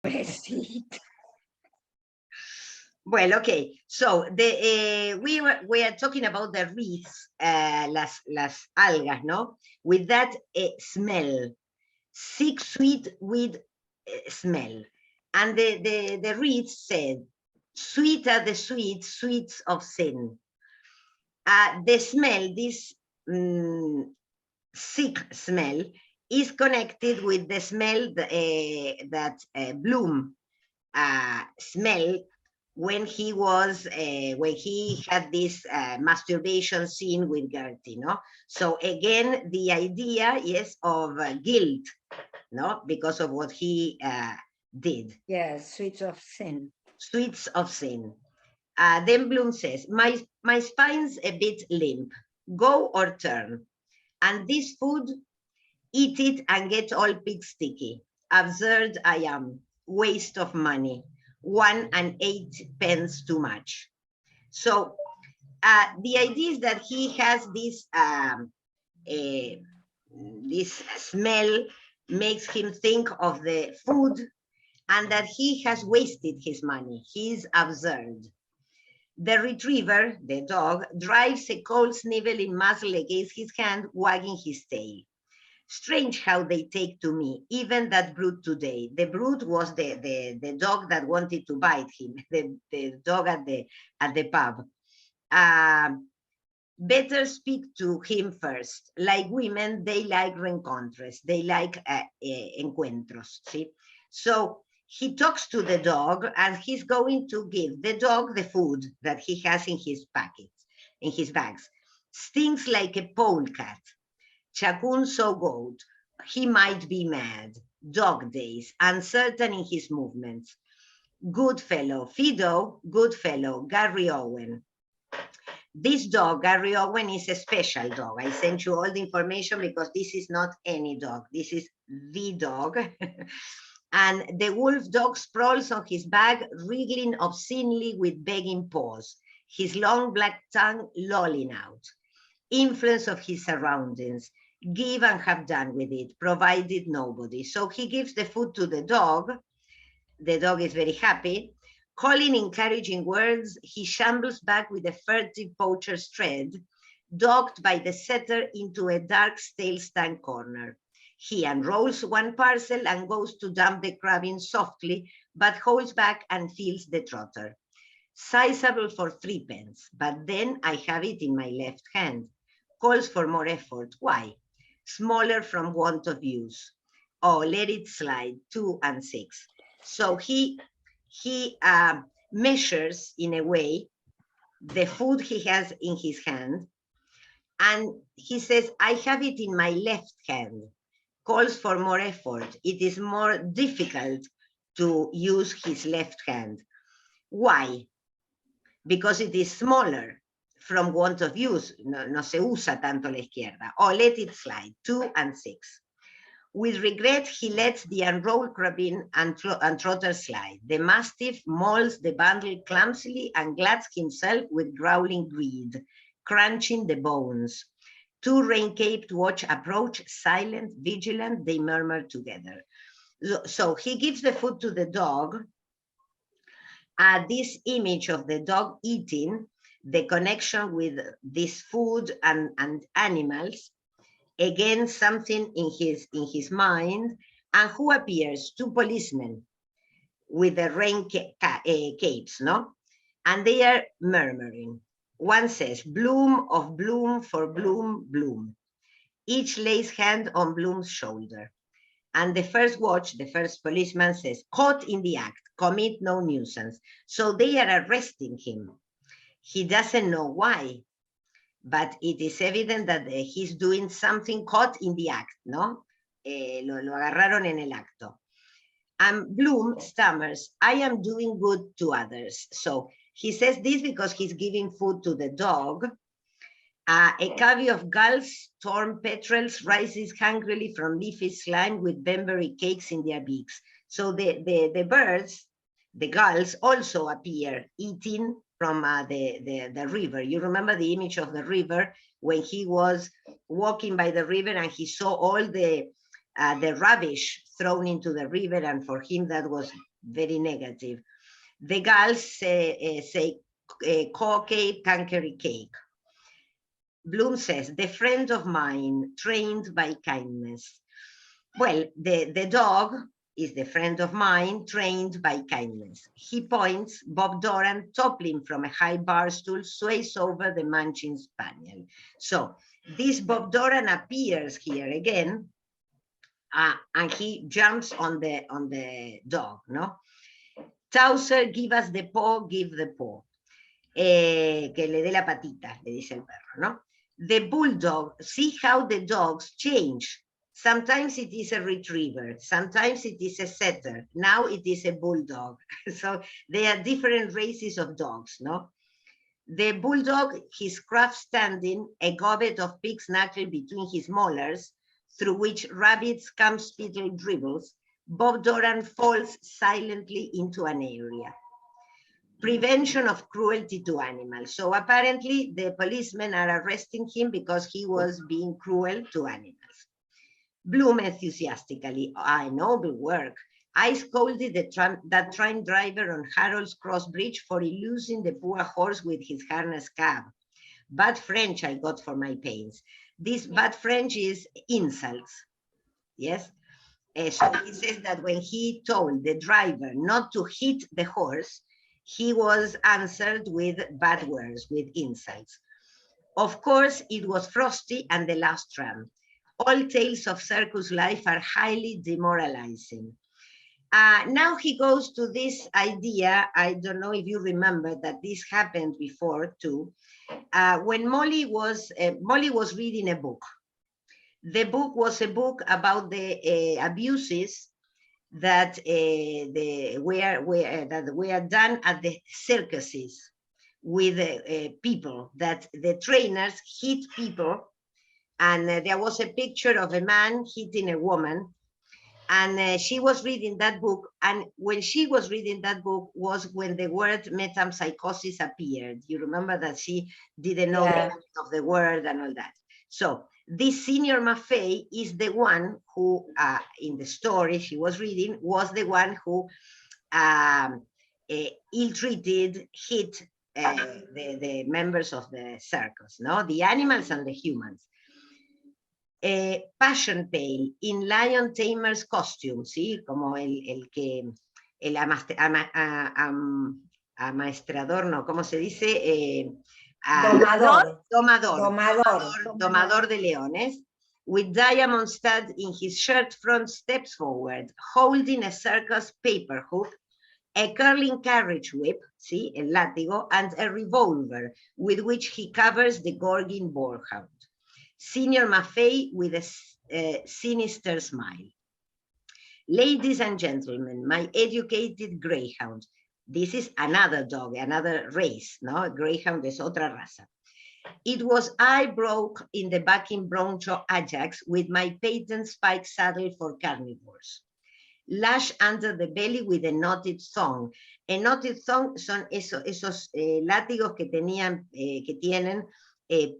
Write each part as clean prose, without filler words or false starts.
Besito. Well, okay. So we are talking about the reeds, las algas, no? With that smell, sick, sweet with smell, and the reeds said, "Sweet are the sweets of sin." The smell, this sick smell, is connected with the smell that Bloom smell when he was when he had this masturbation scene with Gertie, no? So again, the idea, yes, of guilt, no, because of what he did. Yes, sweets of sin. Sweets of sin. Then Bloom says, my spine's a bit limp. Go or turn. And this food, eat it and get all pig sticky. Absurd I am. Waste of money. 1 and 8 pence too much. So the idea is that he has this smell makes him think of the food and that he has wasted his money. He's absurd. The retriever, the dog, drives a cold sniveling muzzle against his hand, wagging his tail. Strange how they take to me, even that brute today. The brute was the dog that wanted to bite him, the dog at the pub. Better speak to him first. Like women, they like rencontres, they like encuentros. See? So he talks to the dog and he's going to give the dog the food that he has in his packets, in his bags. Stings like a polecat. Chacun so goat. He might be mad. Dog days, uncertain in his movements. Good fellow, Fido, good fellow, Gary Owen. This dog, Gary Owen, is a special dog. I sent you all the information because this is not any dog. This is the dog. And the wolf dog sprawls on his back, wriggling obscenely with begging paws, his long black tongue lolling out. Influence of his surroundings. Give and have done with it, provided nobody. So he gives the food to the dog. The dog is very happy. Calling encouraging words, he shambles back with a furtive poacher's tread, dogged by the setter into a dark, stale-stank corner. He unrolls one parcel and goes to dump the crab in softly, but holds back and feels the trotter. Sizable for 3 pence, but then I have it in my left hand. Calls for more effort. Why? Smaller from want of use. Oh, let it slide, 2 and 6. So he measures in a way the food he has in his hand, and he says, I have it in my left hand. Calls for more effort. It is more difficult to use his left hand. Why? Because it is smaller from want of use. No se usa tanto la izquierda. Oh, let it slide, 2 and 6. With regret, he lets the unrolled carabine and trotter slide. The mastiff mauls the bundle clumsily and glads himself with growling greed, crunching the bones. 2 rain-caped watch approach, silent, vigilant, they murmur together. So he gives the food to the dog. This image of the dog eating, the connection with this food and animals, again, something in his mind, and who appears? 2 policemen with the rain capes, no? And they are murmuring. One says, Bloom of Bloom for Bloom, Bloom. Each lays hand on Bloom's shoulder. And the first watch, the first policeman says, caught in the act, commit no nuisance. So they are arresting him. He doesn't know why, but it is evident that he's doing something caught in the act, no? Lo agarraron en el acto. And Bloom stammers, I am doing good to others. So he says this because he's giving food to the dog. A covey of gulls, torn petrels, rises hungrily from leafy slime with Benbury cakes in their beaks. So the birds, the gulls, also appear eating from the river. You remember the image of the river when he was walking by the river and he saw all the rubbish thrown into the river, and for him that was very negative. The girls say cake, cankery cake. Bloom says, the friend of mine, trained by kindness. Well, the dog is the friend of mine, trained by kindness. He points, Bob Doran, toppling from a high bar stool, sways over the munching spaniel. So this Bob Doran appears here again, and he jumps on the dog, no? Towser, give us the paw, give the paw. Que le dé la patita, le dice el perro, ¿no? The bulldog, see how the dogs change. Sometimes it is a retriever, sometimes it is a setter, now it is a bulldog. So they are different races of dogs, no? The bulldog, his craft standing, a gobbet of pig's knuckle between his molars, through which rabbit's scum spittle dribbles, Bob Doran falls silently into an area. Prevention of cruelty to animals. So apparently the policemen are arresting him because he was being cruel to animals. Bloom enthusiastically, noble work. I scolded that train driver on Harold's Cross Bridge for illusing the poor horse with his harness cab. Bad French I got for my pains. This bad French is insults, yes? So he says that when he told the driver not to hit the horse, he was answered with bad words, with insults. Of course, it was Frosty and the last tram. All tales of circus life are highly demoralizing. Now he goes to this idea, I don't know if you remember that this happened before too, when Molly was reading a book. The book was a book about the abuses that were done at the circuses with people, that the trainers hit people, and there was a picture of a man hitting a woman, and she was reading that book, and when she was reading that book was when the word metempsychosis appeared. You remember that she didn't know the meaning of the word and all that. So this Senior Maffei is the one who, in the story she was reading, was the one who ill-treated, hit the members of the circus, no? The animals and the humans. Passion Pale, in Lion Tamer's costume, ¿sí? Como el amaestrador, no, ¿cómo se dice? Domador de leones, with Diamond Stud in his shirt front, steps forward, holding a circus paper hook, a curling carriage whip, ¿sí? El látigo, and a revolver with which he covers the gorging boarhound. Senior Maffei with a sinister smile. Ladies and gentlemen, my educated greyhound. This is another dog, another race, no? Greyhound is otra raza. It was I broke in the backing broncho Ajax with my patent spike saddle for carnivores. Lash under the belly with a knotted thong. A knotted thong son esos látigos que tienen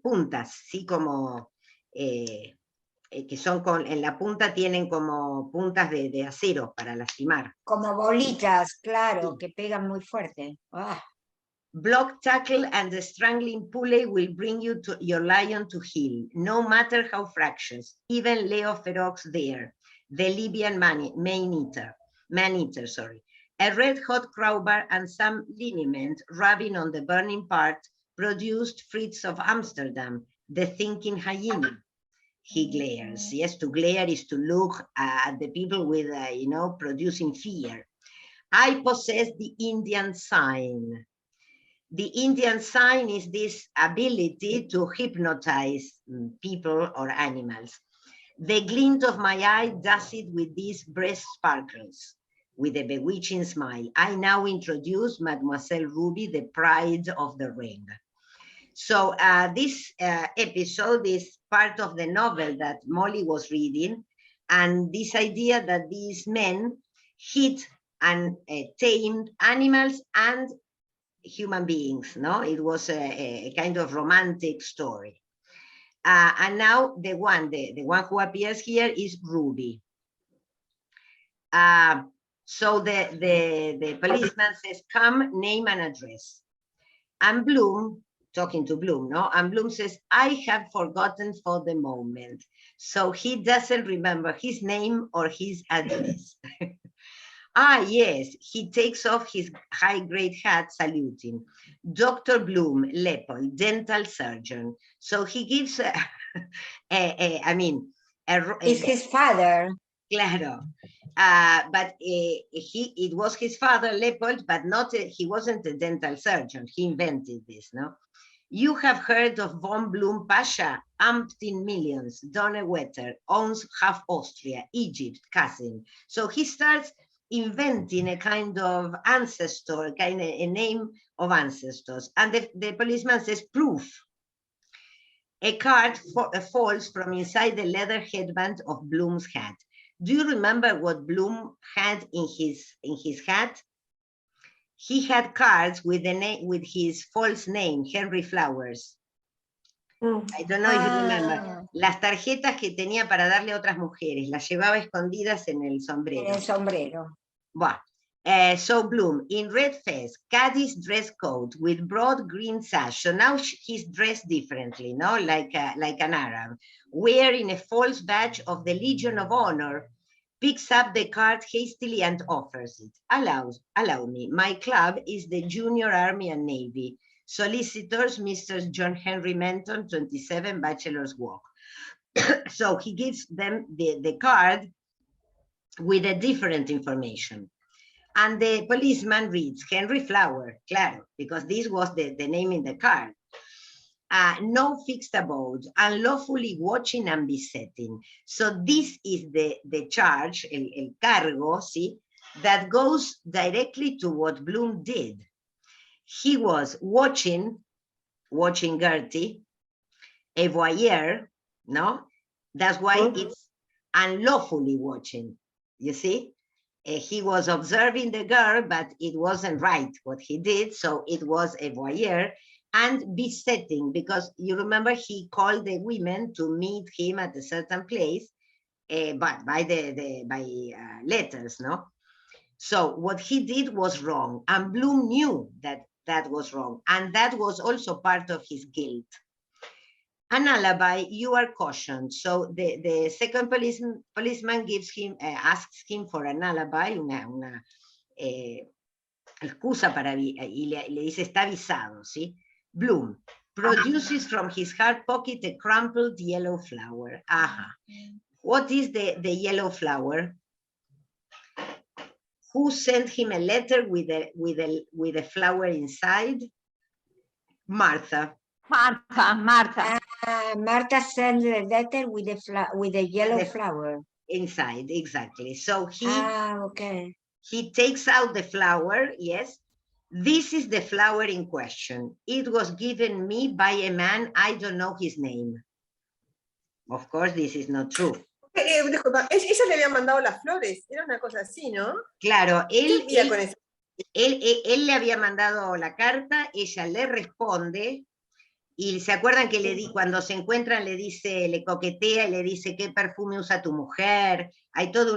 puntas, ¿sí? Como que son en la punta tienen como puntas de acero para lastimar. Como bolitas, claro, que pegan muy fuerte. Block, tackle, and the strangling pulley will bring you to your lion to heel, no matter how fractious. Even Leo Ferox there, the Libyan man-eater, A red-hot crowbar and some liniment rubbing on the burning part produced Fritz of Amsterdam, the thinking hyena. He glares. Yes, to glare is to look at the people with, producing fear. I possess the Indian sign. The Indian sign is this ability to hypnotize people or animals. The glint of my eye does it with these breast sparkles. With a bewitching smile, I now introduce Mademoiselle Ruby, the pride of the ring. So this episode is part of the novel that Molly was reading, and this idea that these men hit and tamed animals and human beings, no? It was a kind of romantic story. And now the one who appears here is Ruby. So the policeman says, come, name and address. And Bloom, talking to Bloom, no? And Bloom says, I have forgotten for the moment. So he doesn't remember his name or his address. Ah, yes, he takes off his high-grade hat, saluting. Dr. Bloom, Leopold, dental surgeon. So he gives, It's his father. Claro. But it was his father, Leopold, but not he wasn't a dental surgeon. He invented this, no? You have heard of von Bloom Pasha, umpteen millions, Donnerwetter, owns half Austria, Egypt, cousin. So he starts inventing a kind of ancestor, kind of a name of ancestors. And the policeman says, proof. A card falls from inside the leather headband of Bloom's hat. Do you remember what Bloom had in his hat? He had cards with the name, with his false name, Henry Flowers. I don't know if you remember. Las tarjetas que tenía para darle a otras mujeres, las llevaba escondidas en el sombrero. En el sombrero. Well, so Bloom, in red fez, Caddy's dress coat with broad green sash. So now he's dressed differently, no? Like an Arab, wearing a false badge of the Legion of Honor, picks up the card hastily and offers it. Allow me. My club is the Junior Army and Navy. Solicitors, Mr. John Henry Menton, 27 Bachelor's Walk. So he gives them the card with a different information. And the policeman reads, Henry Flower, claro, because this was the name in the card. No fixed abode, unlawfully watching and besetting. So this is the charge, el cargo, see, that goes directly to what Bloom did. He was watching Gertie, a voyeur, no? That's why it's unlawfully watching, you see? He was observing the girl, but it wasn't right what he did, so it was a voyeur. And besetting, because you remember he called the women to meet him at a certain place, but by letters, no? So what he did was wrong, and Bloom knew that that was wrong, and that was also part of his guilt. An alibi, you are cautioned. So the second policeman gives him, asks him for an alibi, una excusa para, y le dice, está avisado, ¿sí? Bloom produces from his hard pocket a crumpled yellow flower. What is the yellow flower? Who sent him a letter with a flower inside? Martha. Martha sent the letter with the yellow flower inside, exactly. So he takes out the flower. Yes, this is the flower in question. It was given me by a man, I don't know his name. Of course, this is not true. Disculpa, ella le había mandado las flores, era una cosa así, ¿no? Claro, él le había mandado la carta, ella le responde, y se acuerdan que cuando se encuentran le coquetea y le dice qué perfume usa tu mujer, hay toda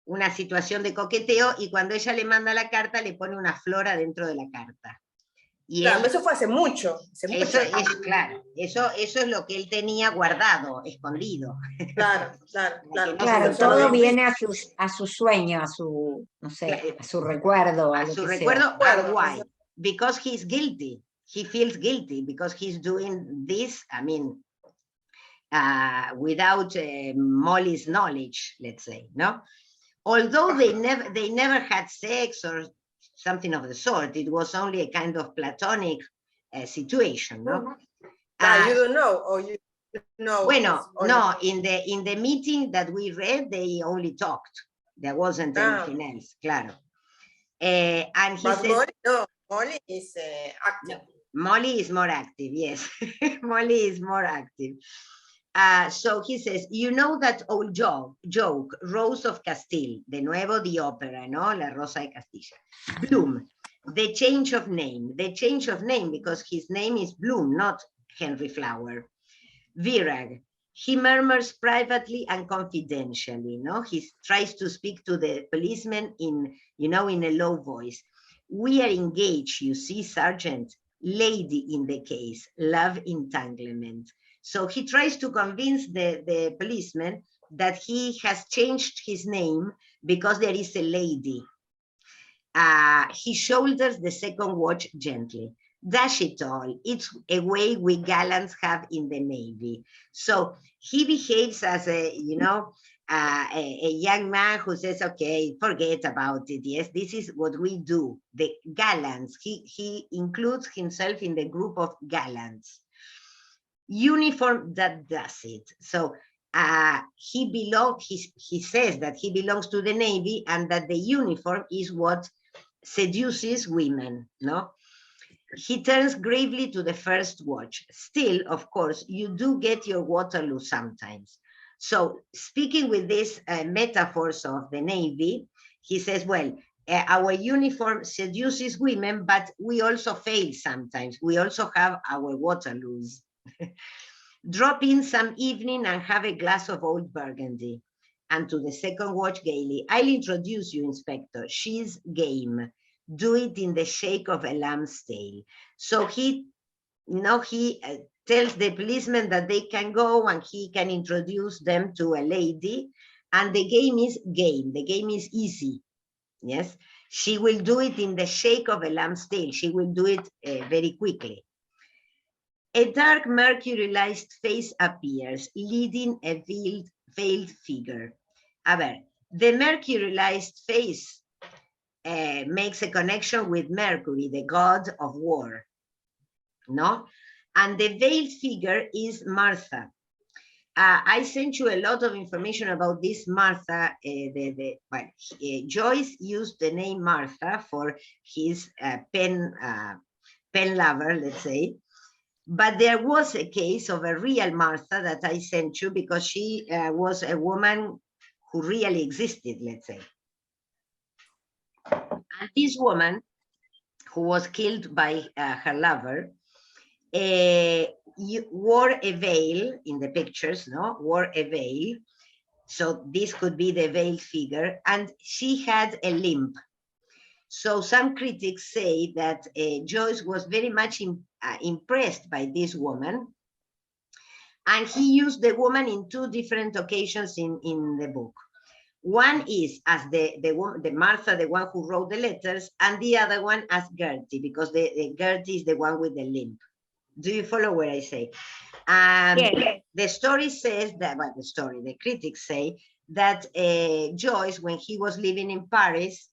una situación de coqueteo, y cuando ella le manda la carta le pone una flor adentro de la carta. Y claro, eso fue hace mucho. Claro, eso es lo que él tenía guardado, escondido. Claro. Claro, todo viene a su sueño, a su, no sé, a su recuerdo. A su recuerdo, and why? Because he's guilty. He feels guilty because he's doing this, I mean, without Molly's knowledge, let's say, no? Although they never had sex or something of the sort, it was only a kind of platonic situation, no? You don't know, or you know. Bueno, no, in the meeting that we read, they only talked. There wasn't anything else, claro. And he says, Molly is active. No, Molly is more active, yes. Molly is more active. So he says, you know that old joke, Rose of Castile, de nuevo the opera, no? La Rosa de Castilla. Bloom, the change of name because his name is Bloom, not Henry Flower. Virag, He murmurs privately and confidentially. No, he tries to speak to the policeman in, in a low voice. We are engaged, you see, Sergeant. Lady in the case, love entanglement. So he tries to convince the policeman that he has changed his name because there is a lady. He shoulders the second watch gently. Dash it all, it's a way we gallants have in the Navy. So he behaves as a young man who says, okay, forget about it. Yes, this is what we do. The gallants, he includes himself in the group of gallants. Uniform that does it. So he says that he belongs to the Navy and that the uniform is what seduces women, no? He turns gravely to the first watch. Still, of course, you do get your Waterloo sometimes. So speaking with these metaphors of the Navy, he says, well, our uniform seduces women, but we also fail sometimes. We also have our Waterloos. Drop in some evening and have a glass of old Burgundy. And to the second watch gaily, I'll introduce you, Inspector. She's game. Do it in the shake of a lamb's tail. So he tells the policeman that they can go and he can introduce them to a lady. And the game is game. The game is easy. Yes, she will do it in the shake of a lamb's tail. She will do it very quickly. A dark mercurialized face appears, leading a veiled figure. A ver, the mercurialized face makes a connection with Mercury, the god of war, no? And the veiled figure is Martha. I sent you a lot of information about this Martha. Joyce used the name Martha for his pen lover, let's say. But there was a case of a real Martha that I sent you because she was a woman who really existed, let's say. And this woman, who was killed by her lover, wore a veil in the pictures, no? Wore a veil. So this could be the veiled figure. And she had a limp. So some critics say that Joyce was very much impressed by this woman. And he used the woman in two different occasions in the book. One is as the Martha, the one who wrote the letters, and the other one as Gertie, because the Gertie is the one with the limp. Do you follow what I say? Yes. The story says that, well, the critics say that Joyce, when he was living in Paris,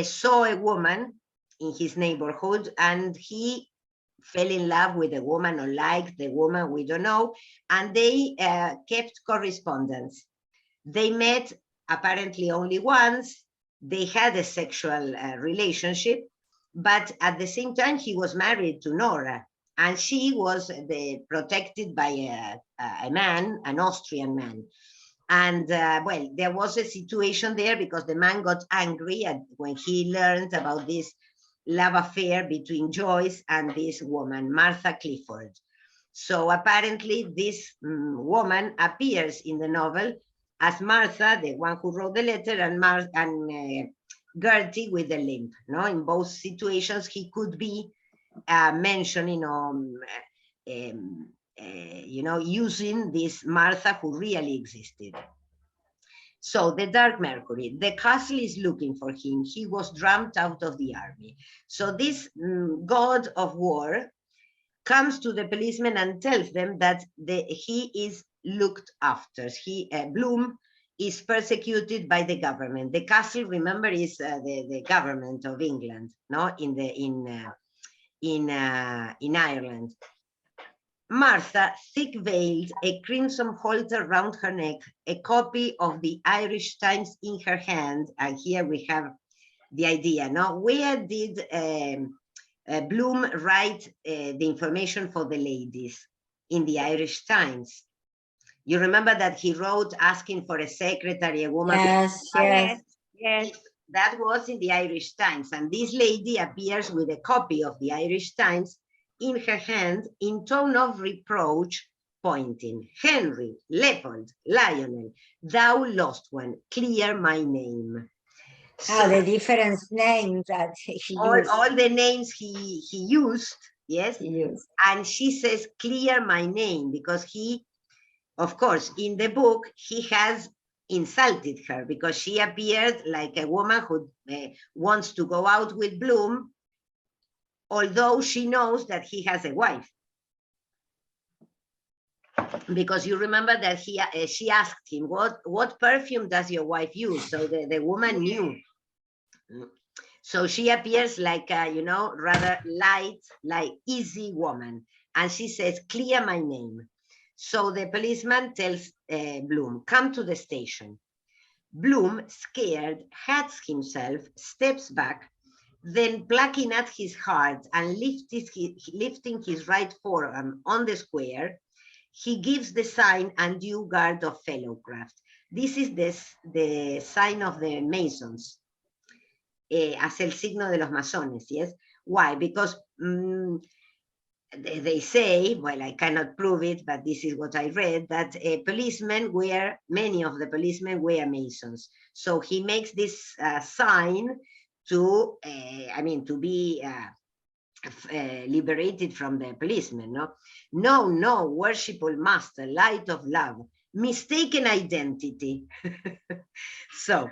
saw a woman in his neighborhood, and he fell in love with the woman or liked the woman, we don't know, and they kept correspondence. They met apparently only once. They had a sexual relationship, but at the same time, he was married to Nora, and she was protected by a man, an Austrian man. And well, there was a situation there because the man got angry when he learned about this love affair between Joyce and this woman, Martha Clifford. So apparently this woman appears in the novel as Martha, the one who wrote the letter, and Gertie with the limp. No, in both situations, he could be mentioning, using this Martha who really existed. So the Dark Mercury, the castle is looking for him. He was drummed out of the army. So this god of war comes to the policemen and tells them that he is looked after. Bloom is persecuted by the government. The castle, remember, is the government of England, no, in Ireland. Martha, thick-veiled, a crimson halter round her neck, a copy of the Irish Times in her hand, and here we have the idea. Now, where did Bloom write the information for the ladies? In the Irish Times. You remember that he wrote asking for a secretary, a woman? Yes. That was in the Irish Times, and this lady appears with a copy of the Irish Times in her hand, in tone of reproach, pointing. Henry, Leopold, Lionel, thou lost one, clear my name. So the different names that he used. All the names he used, yes? He used. And she says, clear my name, because he, of course, in the book, he has insulted her because she appeared like a woman who wants to go out with Bloom, although she knows that he has a wife. Because you remember that she asked him, what perfume does your wife use? So the woman knew. So she appears like a, you know, rather light, like easy woman. And she says, clear my name. So the policeman tells Bloom, come to the station. Bloom, scared, hides himself, steps back, then plucking at his heart and lifting his right forearm on the square, he gives the sign undue guard of fellowcraft. This is the sign of the Masons, as el signo de los masones, yes? Why? Because they say, well, I cannot prove it, but this is what I read, that many of the policemen wear Masons. So he makes this sign to, to be liberated from the policemen, no? No, worshipful master, light of love, mistaken identity. So,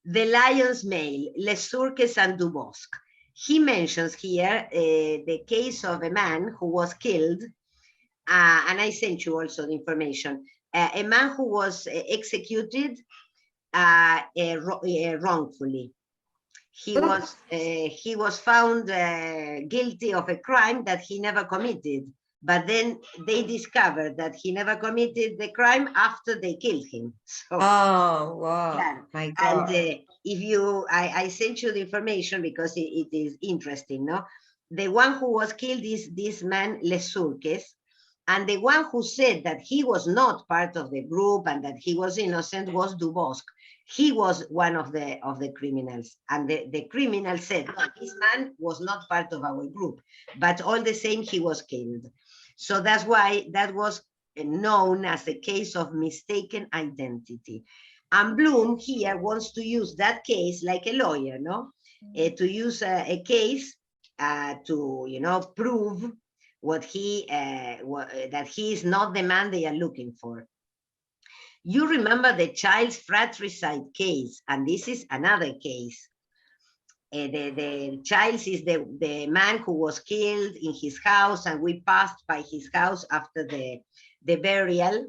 the Lion's Mail, Les Turques and Dubosc. He mentions here the case of a man who was killed, and I sent you also the information, a man who was executed wrongfully. He was found guilty of a crime that he never committed, but then they discovered that he never committed the crime after they killed him. So, oh, wow, yeah. my God. And if you, I sent you the information because it is interesting, no? The one who was killed is this man, Les Turques, and the one who said that he was not part of the group and that he was innocent was Dubosc. He was one of the criminals, and the criminal said, no, this man was not part of our group, but all the same, he was killed. So that's why that was known as a case of mistaken identity. And Bloom here wants to use that case like a lawyer, no? To use a case to, you know, prove that he is not the man they are looking for. You remember the child's fratricide case, and this is another case. The child is the man who was killed in his house, and we passed by his house after the burial,